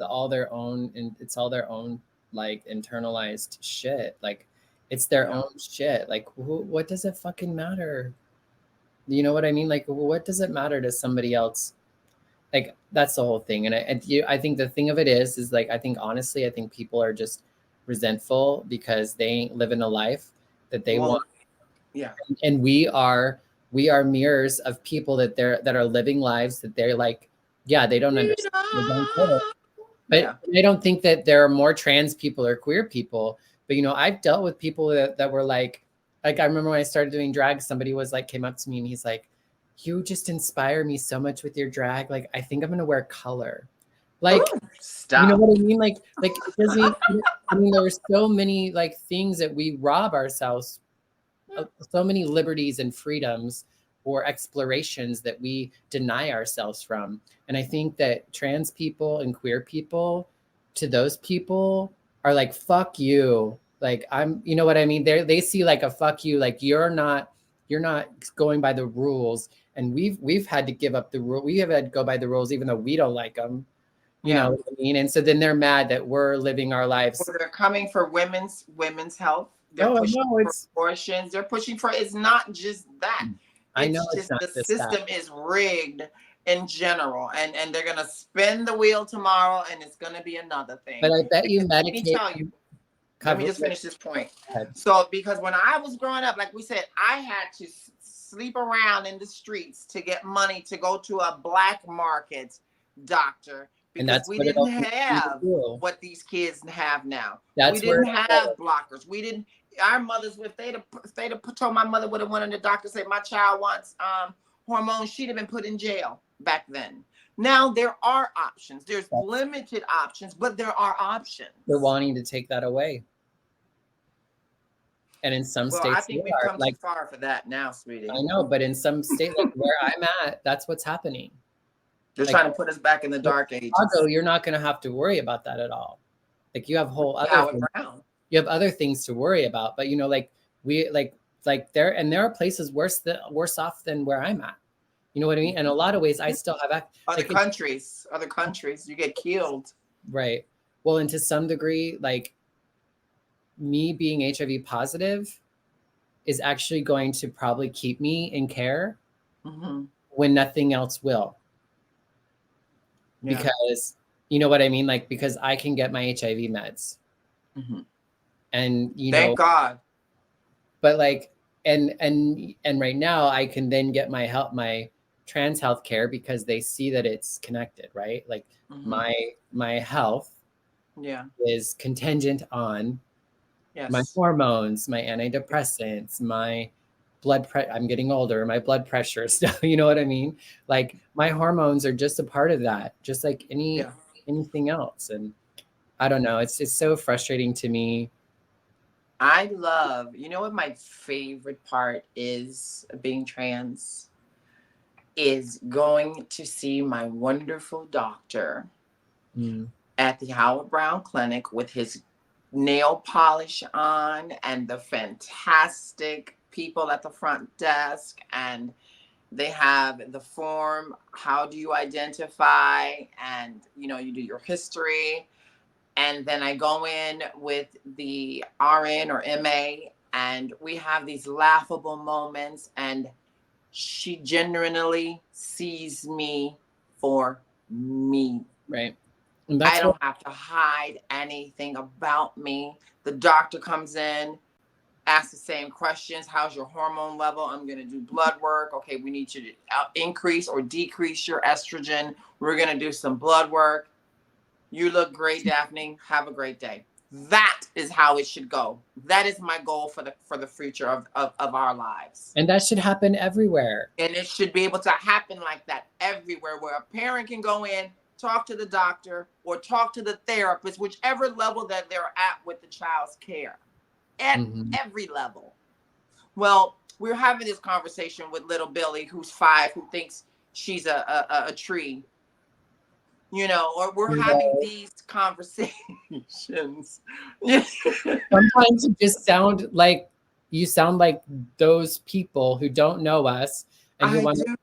all their own, and it's all their own like internalized shit. Like it's their Yeah. own shit. Like what does it fucking matter? You know what I mean? Like what does it matter to somebody else? Like that's the whole thing. I think the thing of it is like I think honestly, I think people are just resentful because they ain't living a life that they want. Well, yeah. And we are mirrors of people that are living lives that they're like, yeah, they don't understand, they don't get it. But Yeah. I don't think that there are more trans people or queer people. But I've dealt with people that were like I remember when I started doing drag, somebody was like came up to me and he's like, you just inspire me so much with your drag. Like I think I'm gonna wear color. Like, Ooh, you know stop. what I mean? Like it doesn't. I mean, there's so many like things that we rob ourselves, so many liberties and freedoms or explorations that we deny ourselves from. And I think that trans people and queer people, to those people, are like, fuck you. Like you know what I mean? They see like a fuck you, like you're not going by the rules. And we've had to give up the rule. We have had to go by the rules, even though we don't like them. You know Yeah. what I mean? And so then they're mad that we're living our lives. Well, they're coming for women's health. They're Oh, I pushing know for abortions. They're pushing for. It's not just that. I know It's it's just not the just that. system is rigged in general, and they're gonna spin the wheel tomorrow, and it's gonna be another But thing. I bet you Because let me Medicaid tell you. Let me cover. just finish this point. Ahead. So, because when I was growing up, like we said, I had to sleep around in the streets to get money to go to a black market doctor And because that's we what it didn't all comes down have to. what these kids have now. We That's where didn't it have all blockers. We didn't. Our mothers, if they'd have told my mother would have went in the doctor say my child wants hormones, she'd have been put in jail back then. Now there are options. There's limited options, but there are they're options. wanting to take that away. And in some Well, I states they think we've are. come too Like far for that now, I sweetie. know, but in some state like where I'm at, that's what's happening. They're Like trying to put us back in the in dark Chicago, ages. you're not gonna have to worry about that at all. Like you have whole other Howard things. Brown. You have other things to worry about. But like we there are places worse off than where I'm at. You know what I mean? In a lot of ways, I still have like Other countries, you get killed. right. Well, and to some degree, like me being HIV positive is actually going to probably keep me in care Mm-hmm. when nothing else will. Yeah. Because you know what I mean? Like, because I can get my HIV meds. Mm-hmm. And, Thank God. but like, and right now I can then get my trans health care because they see that it's connected, right? Like Mm-hmm. my health Yeah. is contingent on my Yes. hormones, my antidepressants, my I'm getting older, my blood pressure stuff, you know what I mean? Like my hormones are just a part of that, just like Yeah. anything else. And I don't know, it's so frustrating to me. You know what my favorite part is of being trans? Is going to see my wonderful doctor Mm, at the Howard Brown Clinic with his nail polish on and the fantastic people at the front desk, and they have the form, how do you identify, and you do your history, and then I go in with the RN or MA, and we have these laughable moments, and she genuinely sees me for me. right. And I that's what don't have to hide anything about me. The doctor comes in, asks the same questions. How's your hormone level? I'm going to do blood work. Okay, we need you to increase or decrease your estrogen. We're going to do some blood work. You look great, Daphne. Have a great day. That is how it should go. That is my goal for the future of our lives. and that should happen everywhere. And it should be able to happen like that everywhere, where a parent can go in, talk to the doctor, or talk to the therapist, whichever level that they're at with the child's care, at Mm-hmm. every level. Well, we're having this conversation with little Billy, who's 5, who thinks she's a tree, or we're having these conversations. Sometimes you sound like those people who don't know us and who I want do.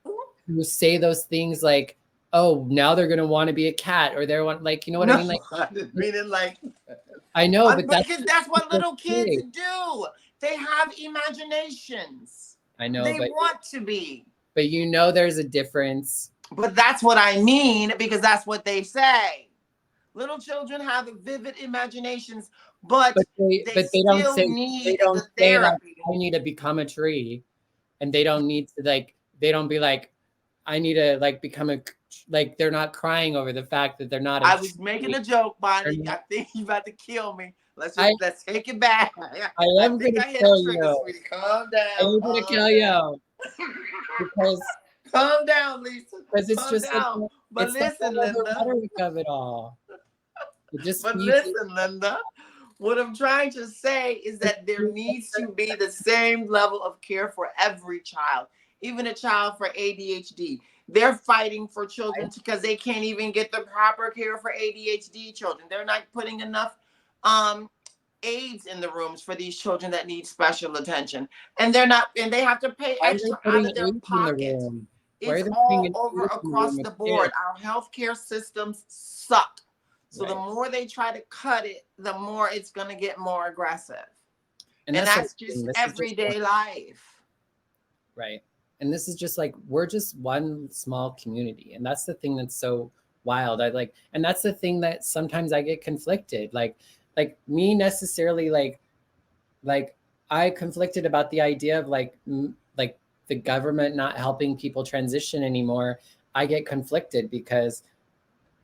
who say those things like, oh, now they're gonna want to be a cat, or they're want, like, you know what I No, mean? Like, I didn't mean it like. I know, but that's Because that's what little kids okay. do. They have imaginations. I know, They want to be. but you know, there's a difference. But that's what I mean, because that's what they say. Little children have vivid imaginations, but they But still need they don't the say like, therapy. I need to become a tree, and they don't need to like, they don't be like, I need to like become a, like, they're not crying over the fact that they're not a I was making tree. a joke, They're Bonnie. not, I think you about to kill me. I Let's take it back. I I am think gonna I hit kill a trigger, you. sweetie. Calm I down, am gonna calm kill down. you because Calm down, Lisa. it's Calm just like, down. But it's the listen, whole other Linda. rhetoric of it all. It just But feeds listen, Linda. What I'm trying to say is that there needs to it. be the same level of care for every child, even a child for ADHD. They're fighting for children because they can't even get the proper care for ADHD children. They're not putting enough um, aides in the rooms for these children that need special attention. And they're not, and they have to pay Why are they extra out putting of their AIDS in the pocket. room? Why are It's they putting all an over AIDS in the room across with the board. kids? Our healthcare systems suck. So the Right. more they try to cut it, the more it's going to get more aggressive. And And that's the that's thing. just This is just one, everyday life. right. And this is just like, we're just one small community. And that's the thing that's so wild. I like, and that's the thing that sometimes I get conflicted. Like me necessarily, like I conflicted about the idea of like, like the government not helping people transition anymore. I get conflicted because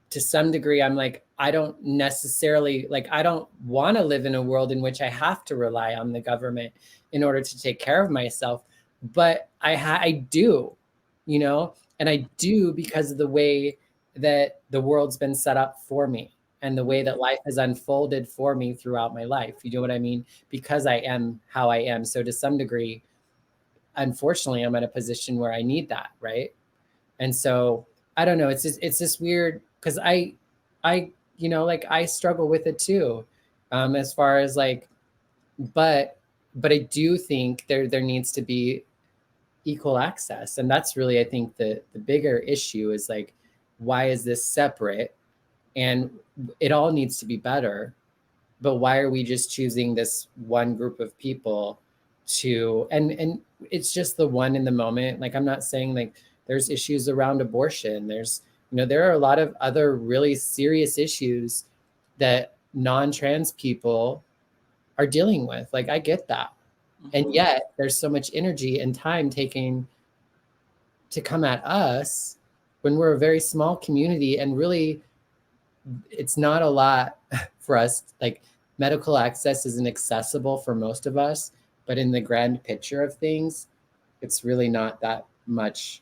to some degree, I'm like, I don't necessarily, like, I don't want to live in a world in which I have to rely on the government in order to take care of myself. But I do, you know, and I do because of the way that the world's been set up for me and the way that life has unfolded for me throughout my life. You know what I mean? Because I am how I am. So to some degree, unfortunately, I'm in a position where I need that, right? And so I don't know. It's just weird because you know, like I struggle with it too, as far as like, but I do think there needs to be equal access, and that's really, I think, the bigger issue is like, why is this separate? And it all needs to be better, but why are we just choosing this one group of people to, and it's just the one in the moment. Like, I'm not saying like there's issues around abortion, there's, you know, there are a lot of other really serious issues that non-trans people are dealing with. Like, I get that, and Mm-hmm. yet there's so much energy and time taken to come at us when we're a very small community, and really it's not a lot for us. Like, medical access isn't accessible for most of us, but in the grand picture of things, it's really not that much